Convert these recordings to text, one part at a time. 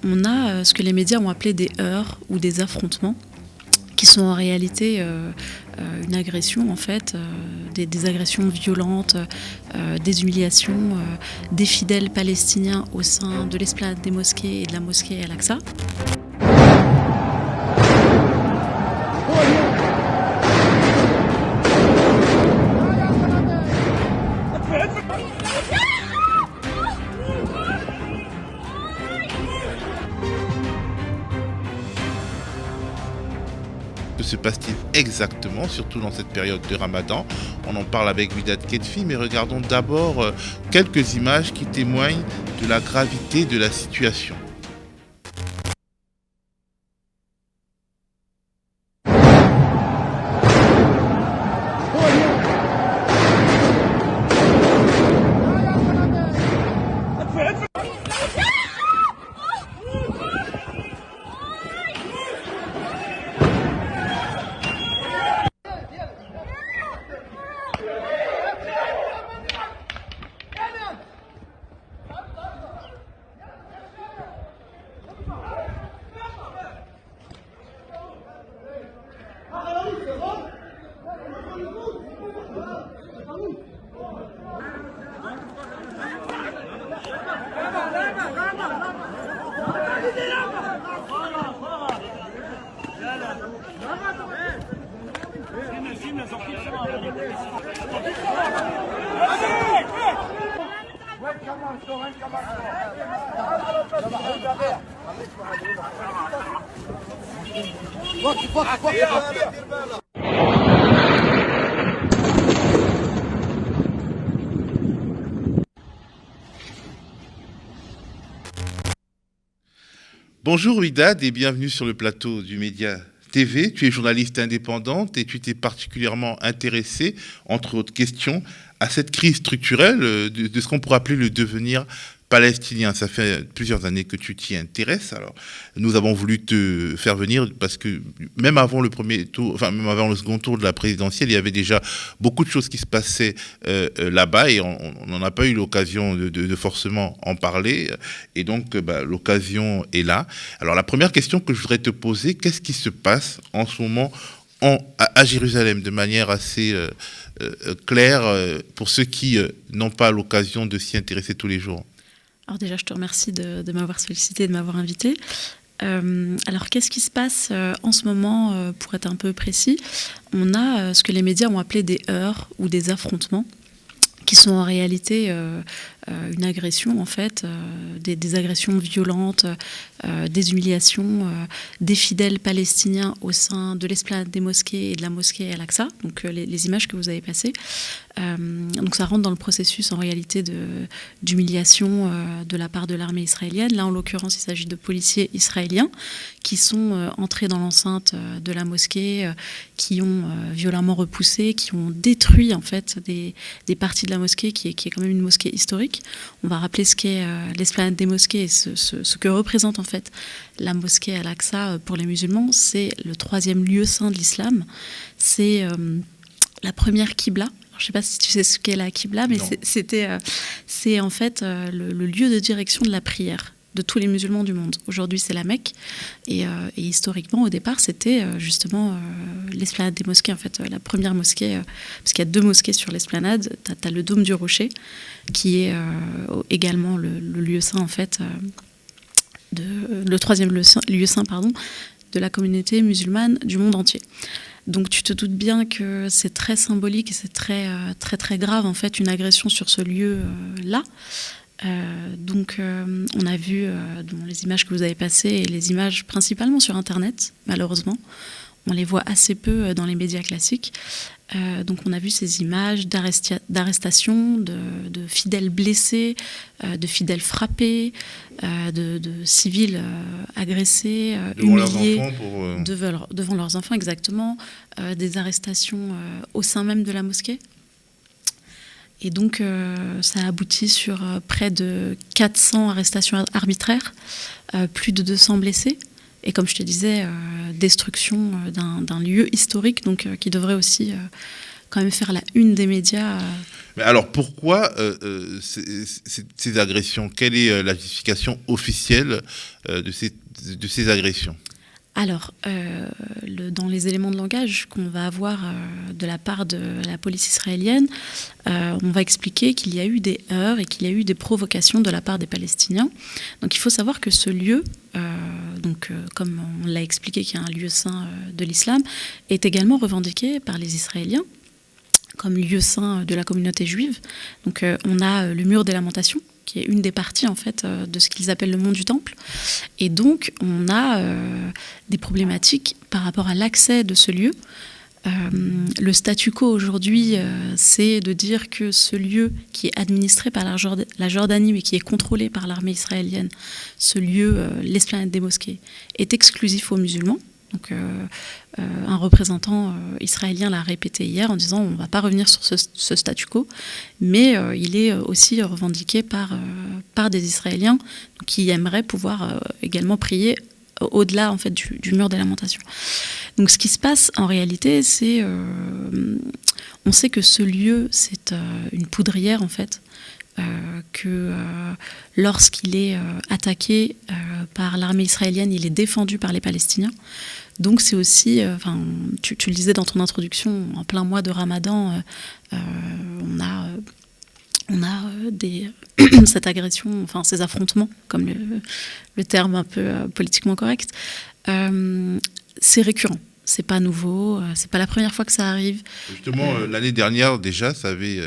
on a ce que les médias ont appelé des heurts ou des affrontements, qui sont en réalité une agression, en fait, des agressions violentes, des humiliations des fidèles palestiniens au sein de l'esplanade des mosquées et de la mosquée Al-Aqsa. Que se passe-t-il exactement, surtout dans cette période de Ramadan? On en parle avec Widad Ketfi, mais regardons d'abord quelques images qui témoignent de la gravité de la situation. Bonjour Widad et bienvenue sur le plateau du Média TV. Tu es journaliste indépendante et tu t'es particulièrement intéressée, entre autres questions, à cette crise structurelle de ce qu'on pourrait appeler le devenir palestinien. Ça fait plusieurs années que tu t'y intéresses. Alors, nous avons voulu te faire venir parce que même avant le premier tour, enfin même avant le second tour de la présidentielle, il y avait déjà beaucoup de choses qui se passaient là-bas et on n'en a pas eu l'occasion de forcément en parler. Et donc, l'occasion est là. Alors, la première question que je voudrais te poser, qu'est-ce qui se passe en ce moment à Jérusalem de manière assez claire pour ceux qui n'ont pas l'occasion de s'y intéresser tous les jours? Alors déjà, je te remercie de m'avoir sollicité, de m'avoir invité. Alors, qu'est-ce qui se passe en ce moment, pour être un peu précis? On a ce que les médias ont appelé des heurts ou des affrontements, qui sont en réalité une agression, en fait, des agressions violentes, des humiliations des fidèles palestiniens au sein de l'esplanade des mosquées et de la mosquée Al-Aqsa, donc les images que vous avez passées. Donc ça rentre dans le processus en réalité d'humiliation de la part de l'armée israélienne. Là, en l'occurrence, il s'agit de policiers israéliens qui sont entrés dans l'enceinte de la mosquée, qui ont violemment repoussé, qui ont détruit en fait des parties de la mosquée qui est quand même une mosquée historique. On va rappeler ce qu'est l'esplanade des mosquées et ce que représente en fait la mosquée Al-Aqsa pour les musulmans. C'est le 3e lieu saint de l'islam. C'est la première Qibla. Je ne sais pas si tu sais ce qu'est la Qibla, mais c'est en fait le lieu de direction de la prière de tous les musulmans du monde. Aujourd'hui, c'est la Mecque. Et historiquement, au départ, c'était justement l'esplanade des mosquées, en fait, la première mosquée, parce qu'il y a 2 mosquées sur l'esplanade. Tu as le dôme du rocher, qui est également le lieu saint, en fait, le 3e lieu saint, de la communauté musulmane du monde entier. Donc tu te doutes bien que c'est très symbolique et c'est très, très, très grave, en fait, une agression sur ce lieu-là. Donc on a vu dans les images que vous avez passées, et les images principalement sur Internet, malheureusement, on les voit assez peu dans les médias classiques. Donc on a vu ces images d'arrestation, de fidèles blessés, de fidèles frappés, de civils agressés, humiliés devant leurs enfants, exactement, des arrestations au sein même de la mosquée. Et donc, ça a abouti sur près de 400 arrestations arbitraires, plus de 200 blessés. Et comme je te disais, destruction d'un lieu historique, donc qui devrait aussi quand même faire la une des médias. Mais alors pourquoi ces agressions? Quelle est la justification officielle de ces agressions? Alors, dans les éléments de langage qu'on va avoir de la part de la police israélienne, on va expliquer qu'il y a eu des heurts et qu'il y a eu des provocations de la part des Palestiniens. Donc il faut savoir que ce lieu, comme on l'a expliqué, qui est un lieu saint de l'islam, est également revendiqué par les Israéliens comme lieu saint de la communauté juive. Donc on a le mur des lamentations, qui est une des parties en fait de ce qu'ils appellent le mont du Temple. Et donc on a des problématiques par rapport à l'accès de ce lieu. Le statu quo aujourd'hui, c'est de dire que ce lieu qui est administré par la Jordanie mais qui est contrôlé par l'armée israélienne, ce lieu, l'esplanade des mosquées, est exclusif aux musulmans. Donc, un représentant israélien l'a répété hier en disant on ne va pas revenir sur ce statu quo, mais il est aussi revendiqué par des Israéliens qui aimeraient pouvoir également prier au-delà en fait, du mur des lamentations. Donc ce qui se passe en réalité, c'est on sait que ce lieu, c'est une poudrière en fait, que lorsqu'il est attaqué par l'armée israélienne, il est défendu par les Palestiniens. Donc c'est aussi, tu le disais dans ton introduction, en plein mois de Ramadan, on a cette agression, enfin ces affrontements, comme le terme un peu politiquement correct. C'est récurrent. C'est pas nouveau, c'est pas la première fois que ça arrive. Justement, l'année dernière déjà, ça avait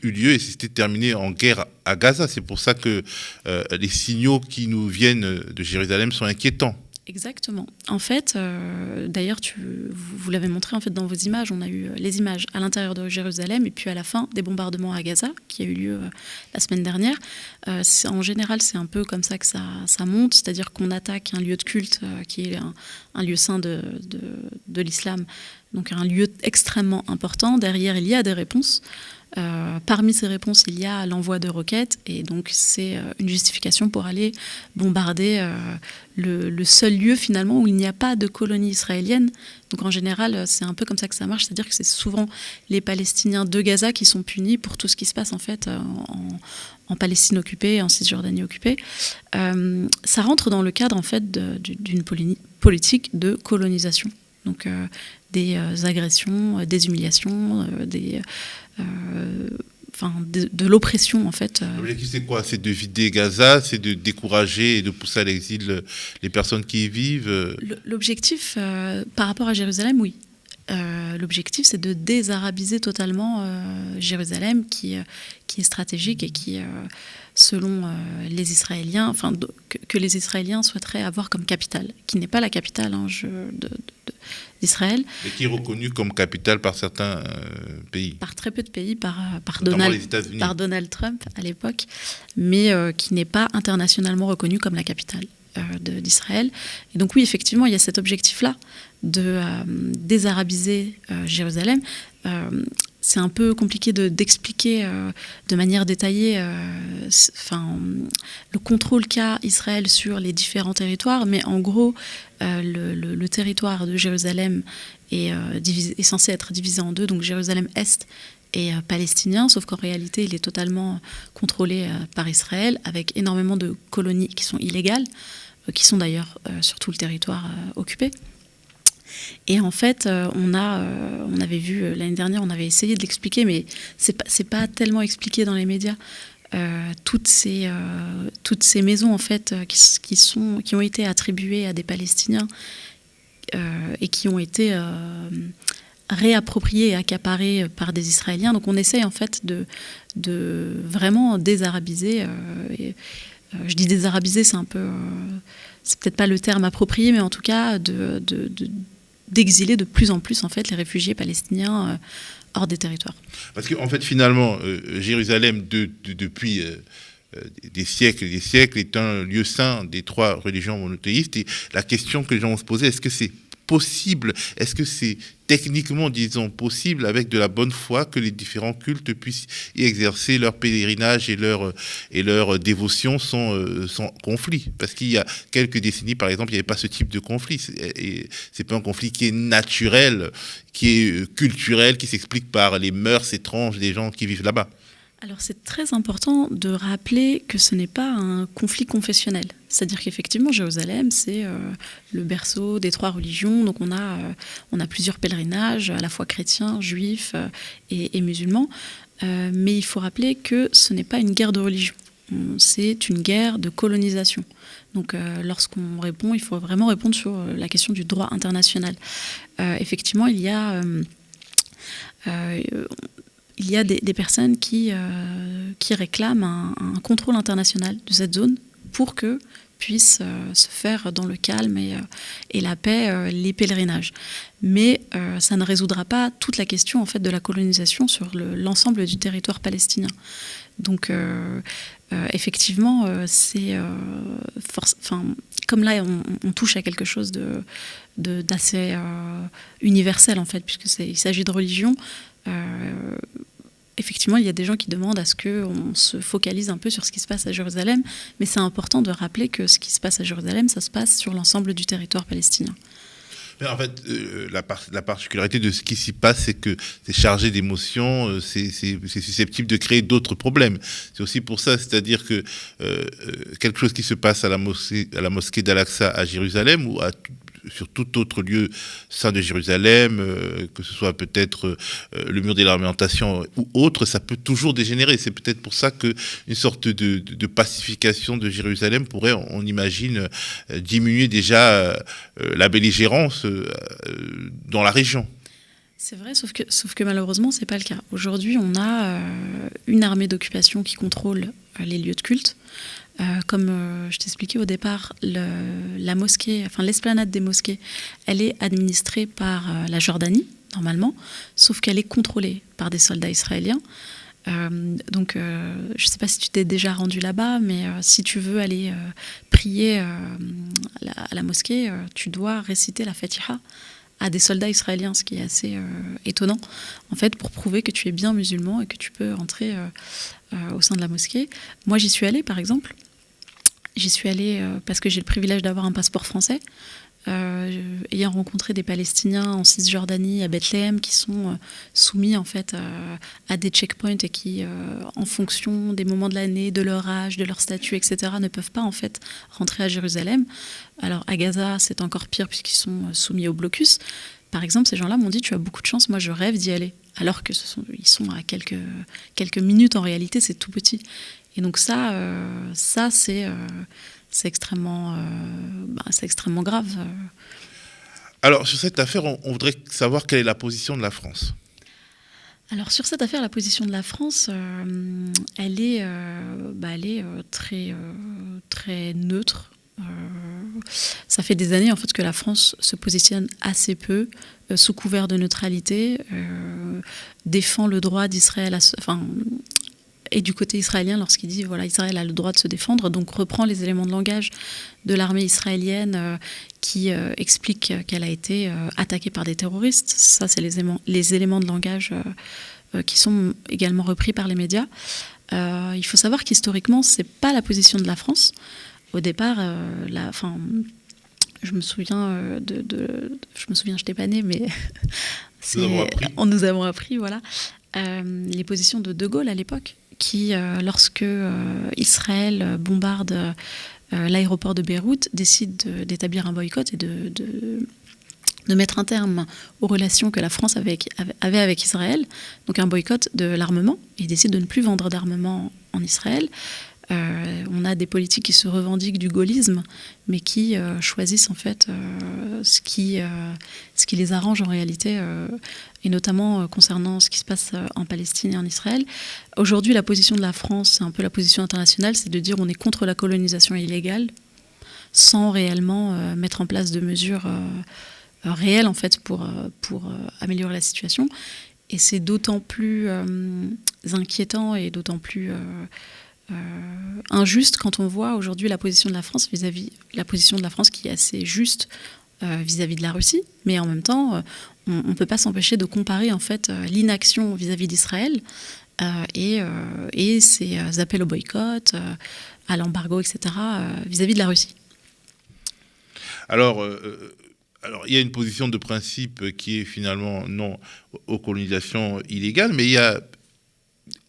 eu lieu et c'était terminé en guerre à Gaza. C'est pour ça que les signaux qui nous viennent de Jérusalem sont inquiétants. Exactement. En fait, d'ailleurs, vous l'avez montré en fait dans vos images. On a eu les images à l'intérieur de Jérusalem et puis à la fin des bombardements à Gaza, qui a eu lieu la semaine dernière. En général, c'est un peu comme ça que ça monte, c'est-à-dire qu'on attaque un lieu de culte qui est un lieu saint de l'islam, donc un lieu extrêmement important. Derrière, il y a des réponses. Parmi ces réponses, il y a l'envoi de roquettes et donc c'est une justification pour aller bombarder le seul lieu finalement où il n'y a pas de colonie israélienne. Donc en général, c'est un peu comme ça que ça marche, c'est-à-dire que c'est souvent les Palestiniens de Gaza qui sont punis pour tout ce qui se passe en fait en Palestine occupée, en Cisjordanie occupée. Ça rentre dans le cadre en fait d'une politique de colonisation. Donc des agressions, des humiliations, de l'oppression en fait. L'objectif c'est quoi? C'est de vider Gaza, c'est de décourager et de pousser à l'exil les personnes qui y vivent. L'objectif par rapport à Jérusalem, oui. L'objectif c'est de désarabiser totalement Jérusalem qui est stratégique et qui selon les Israéliens, que les Israéliens souhaiteraient avoir comme capitale, qui n'est pas la capitale d'Israël. Et qui est reconnue comme capitale par certains pays. Par très peu de pays, par Donald Trump à l'époque, mais qui n'est pas internationalement reconnue comme la capitale d'Israël. Et donc oui, effectivement, il y a cet objectif-là de désarabiser Jérusalem. C'est un peu compliqué d'expliquer de manière détaillée le contrôle qu'a Israël sur les différents territoires, mais en gros, le territoire de Jérusalem est censé être divisé en deux, donc Jérusalem-Est et palestinien, sauf qu'en réalité, il est totalement contrôlé par Israël, avec énormément de colonies qui sont illégales, qui sont d'ailleurs sur tout le territoire occupé. Et en fait, on avait vu l'année dernière, on avait essayé de l'expliquer, mais c'est pas tellement expliqué dans les médias. Toutes ces maisons en fait qui ont été attribuées à des Palestiniens et qui ont été réappropriées et accaparées par des Israéliens. Donc on essaye en fait de vraiment désarabiser. Je dis désarabiser, c'est un peu, c'est peut-être pas le terme approprié, mais en tout cas d'exiler de plus en plus en fait les réfugiés palestiniens hors des territoires. Parce qu'en fait finalement Jérusalem depuis des siècles et des siècles est un lieu saint des trois religions monothéistes et la question que les gens vont se poser, est-ce que c'est possible? Est-ce que c'est techniquement, disons, possible avec de la bonne foi que les différents cultes puissent y exercer leur pèlerinage et leur dévotion sans conflit? Parce qu'il y a quelques décennies, par exemple, il n'y avait pas ce type de conflit. C'est pas un conflit qui est naturel, qui est culturel, qui s'explique par les mœurs étranges des gens qui vivent là-bas. Alors c'est très important de rappeler que ce n'est pas un conflit confessionnel. C'est-à-dire qu'effectivement, Jérusalem, c'est le berceau des trois religions. Donc on a plusieurs pèlerinages, à la fois chrétiens, juifs et musulmans. Mais il faut rappeler que ce n'est pas une guerre de religion. C'est une guerre de colonisation. Donc lorsqu'on répond, il faut vraiment répondre sur la question du droit international. Effectivement, il y a des personnes qui réclament un contrôle international de cette zone pour que puissent se faire dans le calme et la paix les pèlerinages. Mais ça ne résoudra pas toute la question en fait, de la colonisation sur l'ensemble du territoire palestinien. Donc effectivement, comme là on touche à quelque chose d'assez universel en fait, puisqu'il s'agit de religion. Effectivement, il y a des gens qui demandent à ce qu'on se focalise un peu sur ce qui se passe à Jérusalem, mais c'est important de rappeler que ce qui se passe à Jérusalem, ça se passe sur l'ensemble du territoire palestinien. Mais en fait, la particularité de ce qui s'y passe, c'est que c'est chargé d'émotions, c'est susceptible de créer d'autres problèmes. C'est aussi pour ça, c'est-à-dire que quelque chose qui se passe à la mosquée d'Al-Aqsa à Jérusalem ou sur tout autre lieu saint de Jérusalem, que ce soit peut-être le mur des lamentations ou autre, ça peut toujours dégénérer. C'est peut-être pour ça qu'une sorte de pacification de Jérusalem pourrait, on imagine, diminuer déjà la belligérance dans la région. C'est vrai, sauf que malheureusement, c'est pas le cas. Aujourd'hui, on a une armée d'occupation qui contrôle les lieux de culte. Comme je t'expliquais au départ, la mosquée, enfin l'esplanade des mosquées, elle est administrée par la Jordanie, normalement, sauf qu'elle est contrôlée par des soldats israéliens. Donc, je ne sais pas si tu t'es déjà rendu là-bas, mais si tu veux aller prier à la mosquée, tu dois réciter la Fatiha à des soldats israéliens, ce qui est assez étonnant, en fait, pour prouver que tu es bien musulman et que tu peux entrer au sein de la mosquée. Moi, j'y suis allée, par exemple. J'y suis allée parce que j'ai le privilège d'avoir un passeport français, ayant rencontré des Palestiniens en Cisjordanie, à Bethléem, qui sont soumis en fait à des checkpoints et qui, en fonction des moments de l'année, de leur âge, de leur statut, etc., ne peuvent pas en fait rentrer à Jérusalem. Alors à Gaza, c'est encore pire puisqu'ils sont soumis au blocus. Par exemple, ces gens-là m'ont dit « tu as beaucoup de chance, moi je rêve d'y aller ». Alors ils sont à quelques minutes, en réalité, c'est tout petit. Et donc ça c'est extrêmement grave. Alors, sur cette affaire, on voudrait savoir quelle est la position de la France. Alors, sur cette affaire, la position de la France, elle est très, très neutre. Ça fait des années en fait que la France se positionne assez peu sous couvert de neutralité, défend le droit d'Israël et du côté israélien lorsqu'il dit voilà, Israël a le droit de se défendre, donc reprend les éléments de langage de l'armée israélienne qui explique qu'elle a été attaquée par des terroristes. Ça, c'est les éléments de langage qui sont également repris par les médias. Il faut savoir qu'historiquement, c'est pas la position de la France. Au départ, je me souviens je t'ai pas née, mais on nous avons appris, voilà, les positions de Gaulle à l'époque, qui, lorsque Israël bombarde l'aéroport de Beyrouth, décide d'établir un boycott et de mettre un terme aux relations que la France avait avec Israël, donc un boycott de l'armement, et décide de ne plus vendre d'armement en Israël. On a des politiques qui se revendiquent du gaullisme, mais qui choisissent en fait ce qui les arrange en réalité, et notamment concernant ce qui se passe en Palestine et en Israël. Aujourd'hui, la position de la France, c'est un peu la position internationale, c'est de dire on est contre la colonisation illégale, sans réellement mettre en place de mesures réelles en fait pour améliorer la situation. Et c'est d'autant plus inquiétant et d'autant plus injuste quand on voit aujourd'hui la position de la France vis-à-vis la position de la France qui est assez juste vis-à-vis de la Russie, mais en même temps, on ne peut pas s'empêcher de comparer en fait l'inaction vis-à-vis d'Israël et ses appels au boycott, à l'embargo, etc., vis-à-vis de la Russie. Alors, il y a une position de principe qui est finalement non aux colonisations illégales, mais il y a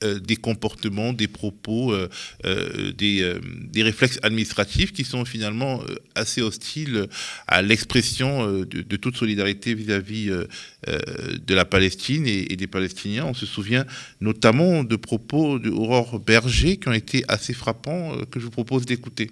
des comportements, des propos, des réflexes administratifs qui sont finalement assez hostiles à l'expression de toute solidarité vis-à-vis de la Palestine et des Palestiniens. On se souvient notamment de propos d'Aurore Berger qui ont été assez frappants, que je vous propose d'écouter.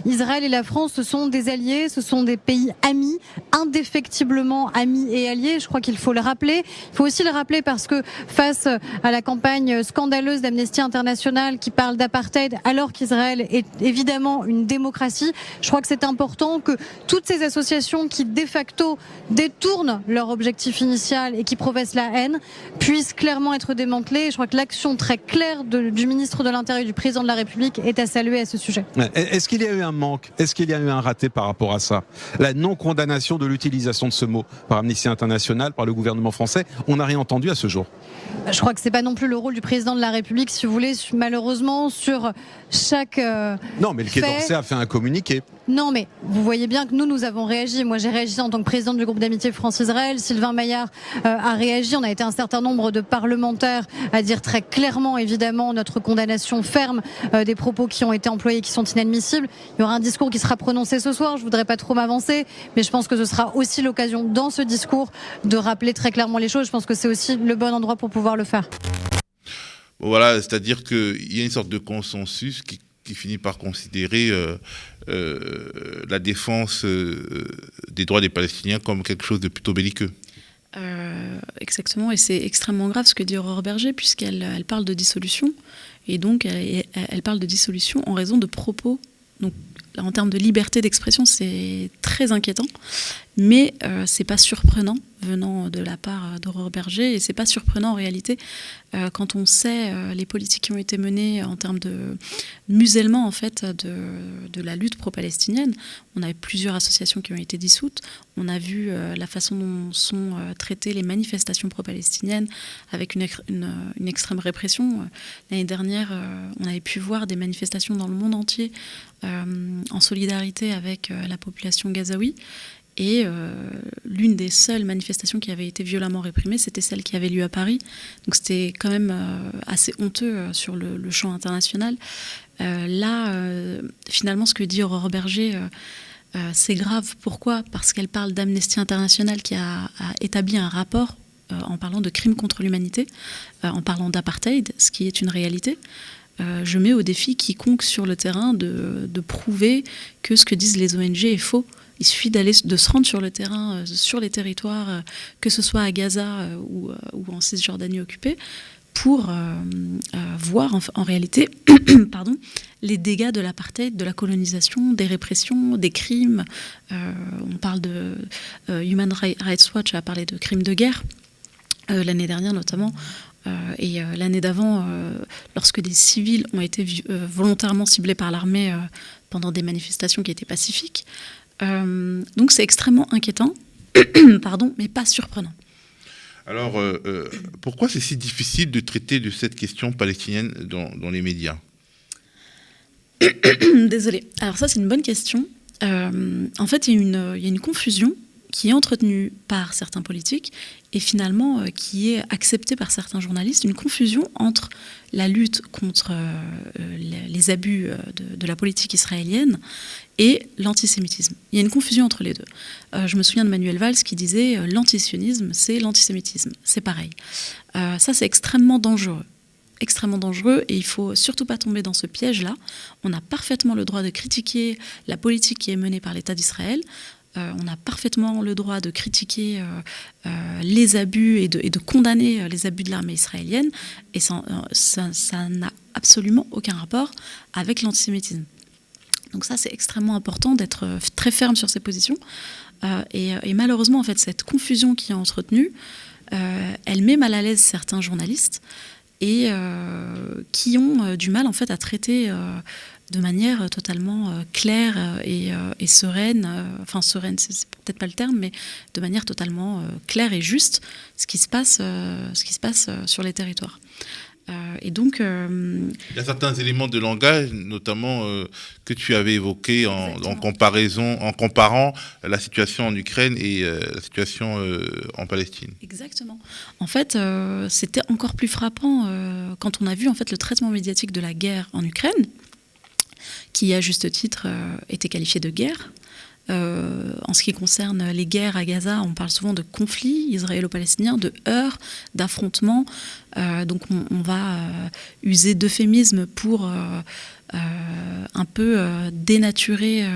Israël et la France, ce sont des alliés, ce sont des pays amis, indéfectiblement amis et alliés. Je crois qu'il faut le rappeler. Il faut aussi le rappeler parce que face à la campagne scandaleuse d'Amnesty International qui parle d'apartheid alors qu'Israël est évidemment une démocratie, je crois que c'est important que toutes ces associations qui de facto détournent leur objectif initial et qui professent la haine puissent clairement être démantelées. Je crois que l'action très claire du ministre de l'Intérieur et du président de la République est à saluer à ce sujet. Est-ce qu'il y a eu un manque? Est-ce qu'il y a eu un raté par rapport à ça? La non-condamnation de l'utilisation de ce mot par Amnesty International, par le gouvernement français, on n'a rien entendu à ce jour. Je crois que c'est pas non plus le rôle du président de la République, si vous voulez, malheureusement, sur chaque Non, mais le Quai d'Orsay a fait un communiqué. Non, mais vous voyez bien que nous avons réagi. Moi, j'ai réagi en tant que présidente du groupe d'amitié France-Israël. Sylvain Maillard a réagi. On a été un certain nombre de parlementaires à dire très clairement, évidemment, notre condamnation ferme des propos qui ont été employés, qui sont inadmissibles. Il y aura un discours qui sera prononcé ce soir. Je voudrais pas trop m'avancer, mais je pense que ce sera aussi l'occasion, dans ce discours, de rappeler très clairement les choses. Je pense que c'est aussi le bon endroit pour pouvoir le faire. Voilà, c'est-à-dire qu'il y a une sorte de consensus qui finit par considérer la défense des droits des Palestiniens comme quelque chose de plutôt belliqueux. Exactement, et c'est extrêmement grave ce que dit Aurore Berger, puisqu'elle parle de dissolution, et donc elle parle de dissolution en raison de propos. Donc, en termes de liberté d'expression, c'est très inquiétant, mais c'est pas surprenant venant de la part d'Aurore Berger, et c'est pas surprenant en réalité quand on sait les politiques qui ont été menées en termes de musellement en fait de la lutte pro-palestinienne. On a eu plusieurs associations qui ont été dissoutes. On a vu la façon dont sont traitées les manifestations pro-palestiniennes avec une extrême répression. L'année dernière, on avait pu voir des manifestations dans le monde entier en solidarité avec la population gazaoui. Et l'une des seules manifestations qui avait été violemment réprimée, c'était celle qui avait lieu à Paris. Donc c'était quand même assez honteux sur le champ international. Finalement, ce que dit Aurore Berger, c'est grave. Pourquoi ? Parce qu'elle parle d'Amnesty International qui a établi un rapport en parlant de crimes contre l'humanité, en parlant d'apartheid, ce qui est une réalité. Je mets au défi quiconque sur le terrain de prouver que ce que disent les ONG est faux. Il suffit de se rendre sur le terrain, sur les territoires, que ce soit à Gaza ou en Cisjordanie occupée, pour voir en réalité les dégâts de l'apartheid, de la colonisation, des répressions, des crimes. On parle de Human Rights Watch a parlé de crimes de guerre l'année dernière notamment. Et l'année d'avant, lorsque des civils ont été volontairement ciblés par l'armée pendant des manifestations qui étaient pacifiques. Donc c'est extrêmement inquiétant, mais pas surprenant. Alors, pourquoi c'est si difficile de traiter de cette question palestinienne dans les médias ? Désolée. Alors ça, c'est une bonne question. En fait, il y a une confusion qui est entretenue par certains politiques et finalement qui est acceptée par certains journalistes, une confusion entre la lutte contre les abus de la politique israélienne et l'antisémitisme. Il y a une confusion entre les deux. Je me souviens de Manuel Valls qui disait l'antisionisme, c'est l'antisémitisme. C'est pareil. Ça, c'est extrêmement dangereux. Extrêmement dangereux, et il ne faut surtout pas tomber dans ce piège-là. On a parfaitement le droit de critiquer la politique qui est menée par l'État d'Israël. On a parfaitement le droit de critiquer les abus et de condamner les abus de l'armée israélienne, et ça n'a absolument aucun rapport avec l'antisémitisme. Donc ça, c'est extrêmement important d'être très ferme sur ses positions. Et malheureusement, en fait, cette confusion qui est entretenue, elle met mal à l'aise certains journalistes et qui ont du mal en fait à traiter de manière totalement claire et sereine, enfin sereine, c'est peut-être pas le terme, mais de manière totalement claire et juste ce qui se passe sur les territoires. Et donc, il y a certains éléments de langage, notamment que tu avais évoqués en comparant la situation en Ukraine et la situation en Palestine. Exactement. En fait, c'était encore plus frappant quand on a vu en fait le traitement médiatique de la guerre en Ukraine, qui à juste titre était qualifié de guerre. En ce qui concerne les guerres à Gaza, on parle souvent de conflits israélo-palestiniens, de heurts, d'affrontements. Donc on va user d'euphémismes pour un peu dénaturer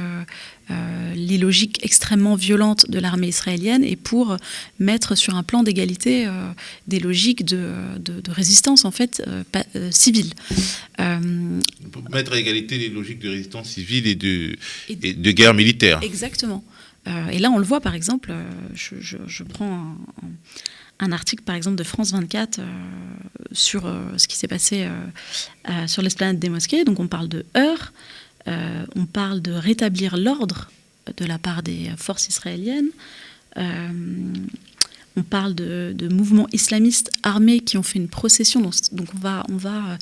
les logiques extrêmement violentes de l'armée israélienne et pour mettre sur un plan d'égalité des logiques de résistance en fait civile. Pour mettre à égalité les logiques de résistance civile et de guerre militaire. Exactement. Et là on le voit par exemple, je prends un article par exemple de France 24 sur ce qui s'est passé sur l'esplanade des mosquées. Donc on parle de heurts, on parle de rétablir l'ordre de la part des forces israéliennes, on parle de mouvements islamistes armés qui ont fait une procession. Donc on va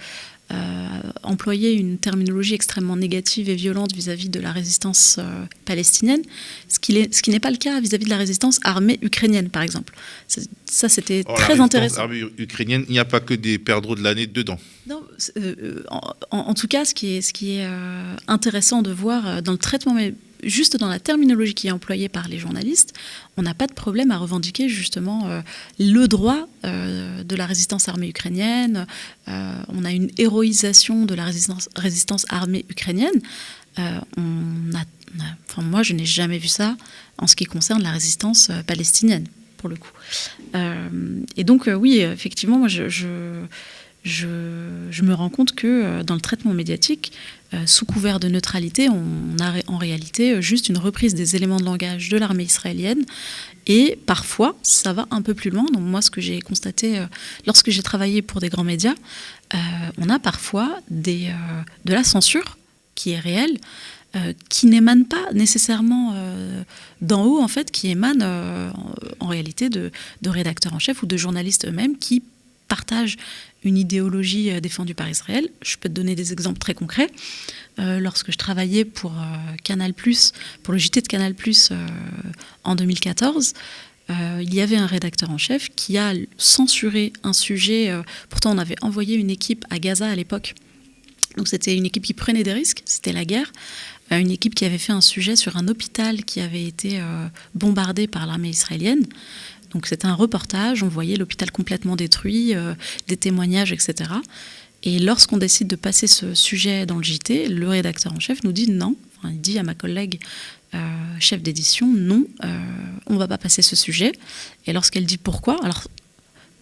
employer une terminologie extrêmement négative et violente vis-à-vis de la résistance palestinienne, ce qui n'est pas le cas vis-à-vis de la résistance armée ukrainienne, par exemple. Ça, c'était très intéressant. La résistance armée ukrainienne, il n'y a pas que des perdreaux de l'année dedans. Non, en tout cas, ce qui est intéressant de voir dans le traitement, mais juste dans la terminologie qui est employée par les journalistes, on n'a pas de problème à revendiquer justement le droit de la résistance armée ukrainienne. On a une héroïsation de la résistance armée ukrainienne. Moi, je n'ai jamais vu ça en ce qui concerne la résistance palestinienne, pour le coup. Et donc, oui, effectivement, moi, je me rends compte que dans le traitement médiatique, sous couvert de neutralité, on a en réalité juste une reprise des éléments de langage de l'armée israélienne. Et parfois, ça va un peu plus loin. Donc moi, ce que j'ai constaté lorsque j'ai travaillé pour des grands médias, on a parfois de la censure qui est réelle, qui n'émane pas nécessairement d'en haut, en fait, qui émane en réalité de rédacteurs en chef ou de journalistes eux-mêmes qui partagent une idéologie défendue par Israël. Je peux te donner des exemples très concrets. Lorsque je travaillais pour Canal+, pour le JT de Canal+, en 2014, il y avait un rédacteur en chef qui a censuré un sujet. Pourtant, on avait envoyé une équipe à Gaza à l'époque. Donc c'était une équipe qui prenait des risques, c'était la guerre. Une équipe qui avait fait un sujet sur un hôpital qui avait été bombardé par l'armée israélienne. Donc c'était un reportage, on voyait l'hôpital complètement détruit, des témoignages, etc. Et lorsqu'on décide de passer ce sujet dans le JT, le rédacteur en chef nous dit non. Enfin, il dit à ma collègue chef d'édition, non, on ne va pas passer ce sujet. Et lorsqu'elle dit pourquoi, alors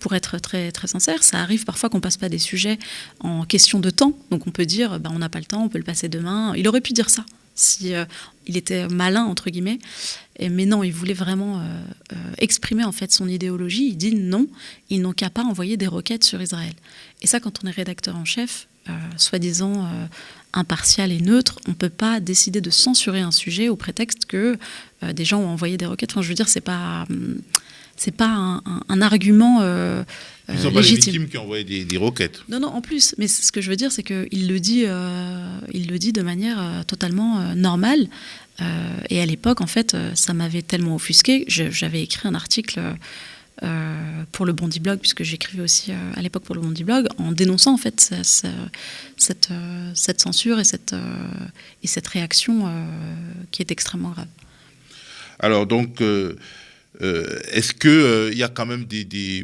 pour être très, très sincère, ça arrive parfois qu'on ne passe pas des sujets en question de temps. Donc on peut dire, on n'a pas le temps, on peut le passer demain. Il aurait pu dire ça, si il était malin, entre guillemets. Mais non, il voulait vraiment exprimer en fait son idéologie. Il dit non, ils n'ont qu'à pas envoyer des roquettes sur Israël. Et ça, quand on est rédacteur en chef, soi-disant impartial et neutre, on ne peut pas décider de censurer un sujet au prétexte que des gens ont envoyé des roquettes. Enfin, je veux dire, c'est pas un argument Ils ne sont pas les victimes qui ont envoyé des roquettes. Non, en plus. Mais ce que je veux dire, c'est qu'il le dit de manière totalement normale. Et à l'époque, en fait, ça m'avait tellement offusqué. J'avais écrit un article pour le Bondi Blog, puisque j'écrivais aussi à l'époque pour le Bondi Blog, en dénonçant en fait cette censure et cette réaction qui est extrêmement grave. Alors donc, est-ce qu'il y a quand même des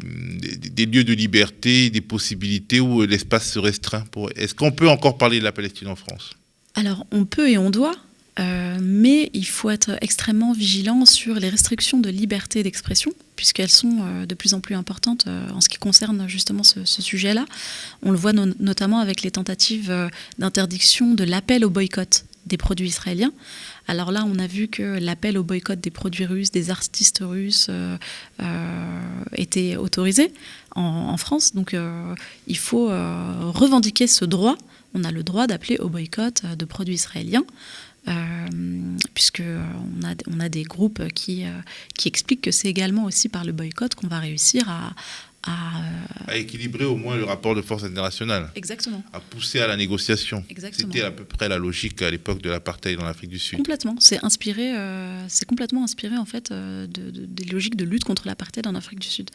lieux de liberté, des possibilités où l'espace se restreint Est-ce qu'on peut encore parler de la Palestine en France ? Alors, on peut et on doit. Mais il faut être extrêmement vigilant sur les restrictions de liberté d'expression, puisqu'elles sont de plus en plus importantes en ce qui concerne justement ce sujet-là. On le voit notamment avec les tentatives d'interdiction de l'appel au boycott des produits israéliens. Alors là, on a vu que l'appel au boycott des produits russes, des artistes russes, était autorisé en France. Donc il faut revendiquer ce droit on a le droit d'appeler au boycott de produits israéliens, puisque on a des groupes qui expliquent que c'est également aussi par le boycott qu'on va réussir à équilibrer au moins le rapport de force international. Exactement. À pousser à la négociation. Exactement. C'était à peu près la logique à l'époque de l'apartheid en Afrique du Sud. Complètement. C'est complètement inspiré en fait des logiques de lutte contre l'apartheid en Afrique du Sud.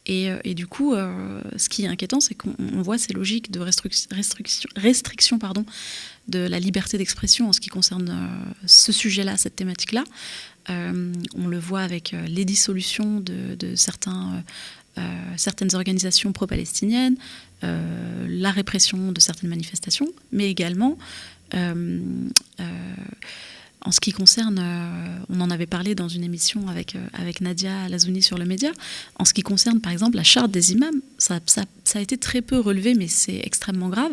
Et du coup, ce qui est inquiétant, c'est qu'on voit ces logiques de restriction de la liberté d'expression en ce qui concerne ce sujet-là, cette thématique-là. On le voit avec les dissolutions de certaines organisations pro-palestiniennes, la répression de certaines manifestations, mais également en ce qui concerne, on en avait parlé dans une émission avec Nadia Lazouni sur le média, en ce qui concerne par exemple la charte des imams, ça a été très peu relevé, mais c'est extrêmement grave.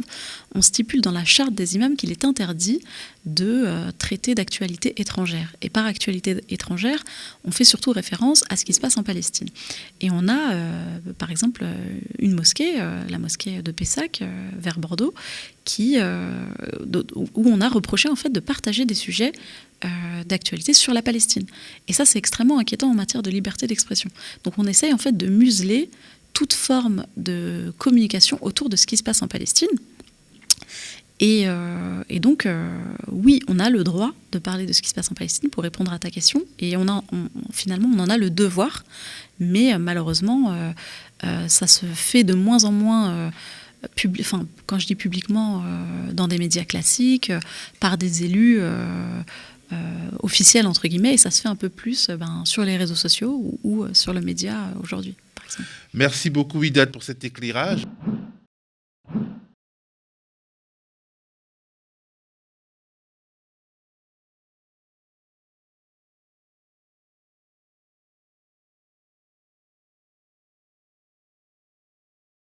On stipule dans la charte des imams qu'il est interdit de traiter d'actualité étrangère. Et par actualité étrangère, on fait surtout référence à ce qui se passe en Palestine. Et on a, par exemple, une mosquée, la mosquée de Pessac, vers Bordeaux, où on a reproché en fait de partager des sujets d'actualité sur la Palestine. Et ça, c'est extrêmement inquiétant en matière de liberté d'expression. Donc on essaye en fait de museler toute forme de communication autour de ce qui se passe en Palestine. Et donc, oui, on a le droit de parler de ce qui se passe en Palestine pour répondre à ta question. Et finalement, on en a le devoir. Mais malheureusement, ça se fait de moins en moins, quand je dis publiquement, dans des médias classiques, par des élus officiels, entre guillemets. Et ça se fait un peu plus sur les réseaux sociaux ou sur le média aujourd'hui, par exemple. Merci beaucoup, Widad, pour cet éclairage.